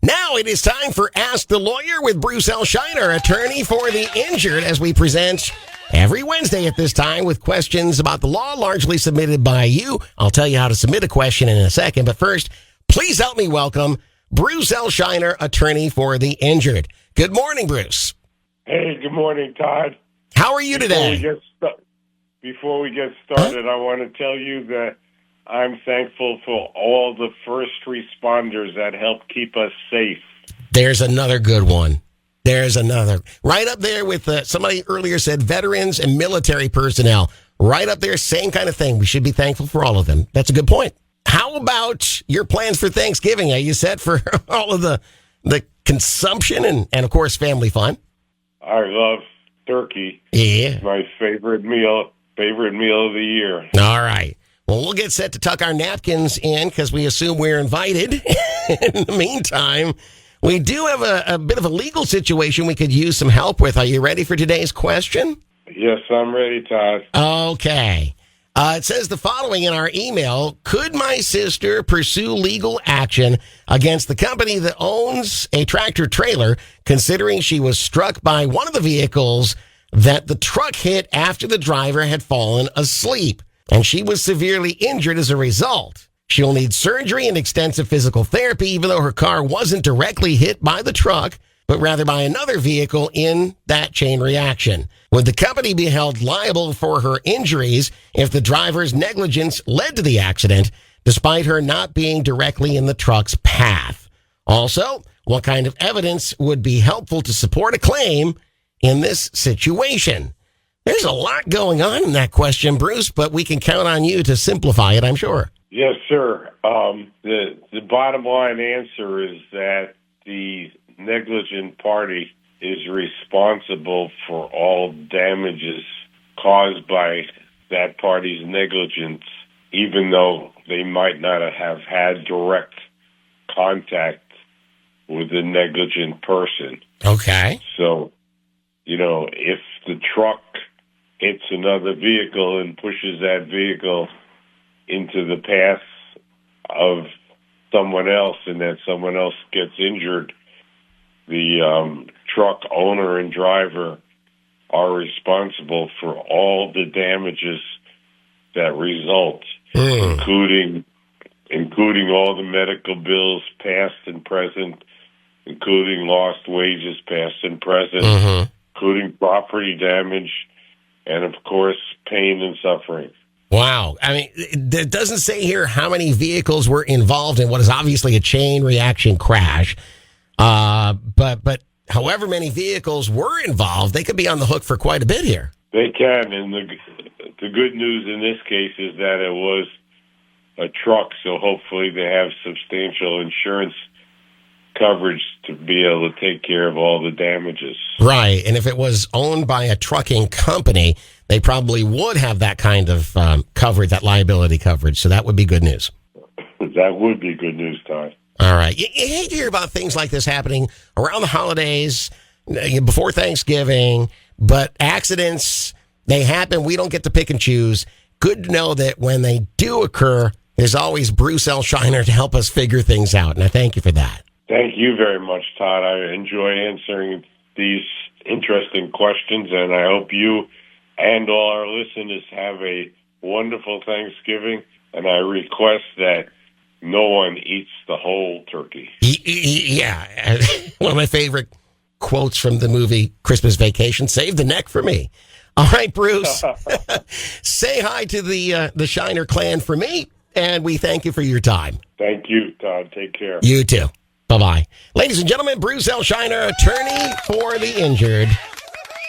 Now it is time for Ask the Lawyer with Bruce L. Scheiner, attorney for the injured, as we present every Wednesday at this time with questions about the law, largely submitted by you. I'll tell you how to submit a question in a second, but first, please help me welcome Bruce L. Scheiner, attorney for the injured. Good morning, Bruce. Hey, good morning, Todd. How are you today? Before we get started, I want to tell you that I'm thankful for all the first responders that help keep us safe. There's another good one. There's another. Right up there with somebody earlier said veterans and military personnel. Right up there, same kind of thing. We should be thankful for all of them. That's a good point. How about your plans for Thanksgiving? Are you set for all of the consumption and of course, family fun? I love turkey. Yeah. It's my favorite meal of the year. All right. Well, we'll get set to tuck our napkins in because we assume we're invited. In the meantime, we do have a bit of a legal situation we could use some help with. Are you ready for today's question? Yes, I'm ready, Todd. Okay. It says the following in our email. Could my sister pursue legal action against the company that owns a tractor trailer, considering she was struck by one of the vehicles that the truck hit after the driver had fallen asleep? And she was severely injured as a result. She'll need surgery and extensive physical therapy, even though her car wasn't directly hit by the truck, but rather by another vehicle in that chain reaction. Would the company be held liable for her injuries if the driver's negligence led to the accident, despite her not being directly in the truck's path? Also, what kind of evidence would be helpful to support a claim in this situation? There's a lot going on in that question, Bruce, but we can count on you to simplify it, I'm sure. Yes, sir. The bottom line answer is that the negligent party is responsible for all damages caused by that party's negligence, even though they might not have had direct contact with the negligent person. Okay. So, if the truck hits another vehicle and pushes that vehicle into the path of someone else, and that someone else gets injured, the truck owner and driver are responsible for all the damages that result, including all the medical bills, past and present, including lost wages, past and present, including property damage, and, of course, pain and suffering. Wow. I mean, it doesn't say here how many vehicles were involved in what is obviously a chain reaction crash. But however many vehicles were involved, they could be on the hook for quite a bit here. They can. And the good news in this case is that it was a truck, so hopefully they have substantial insurance coverage to be able to take care of all the damages. Right. And if it was owned by a trucking company, they probably would have that kind of coverage, that liability coverage. So that would be good news. That would be good news, Todd. All right. You hate to hear about things like this happening around the holidays, before Thanksgiving, but accidents, they happen. We don't get to pick and choose. Good to know that when they do occur, there's always Bruce L. Scheiner to help us figure things out. And I thank you for that. Thank you very much, Todd. I enjoy answering these interesting questions, and I hope you and all our listeners have a wonderful Thanksgiving, and I request that no one eats the whole turkey. Yeah. One of my favorite quotes from the movie Christmas Vacation, save the neck for me. All right, Bruce, say hi to the Scheiner clan for me, and we thank you for your time. Thank you, Todd. Take care. You too. Bye-bye. Ladies and gentlemen, Bruce L. Scheiner, attorney for the injured.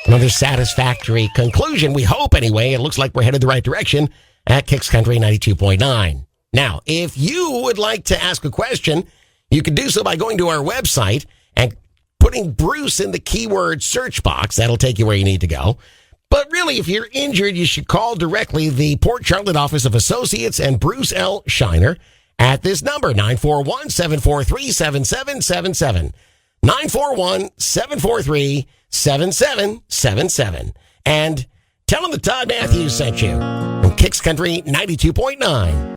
Another satisfactory conclusion, we hope anyway. It looks like we're headed the right direction at Kicks Country 92.9. Now, if you would like to ask a question, you can do so by going to our website and putting Bruce in the keyword search box. That'll take you where you need to go. But really, if you're injured, you should call directly the Port Charlotte office of Associates and Bruce L. Scheiner at this number, 941-743-7777. 941-743-7777. And tell them that Todd Matthews sent you from Kicks Country 92.9.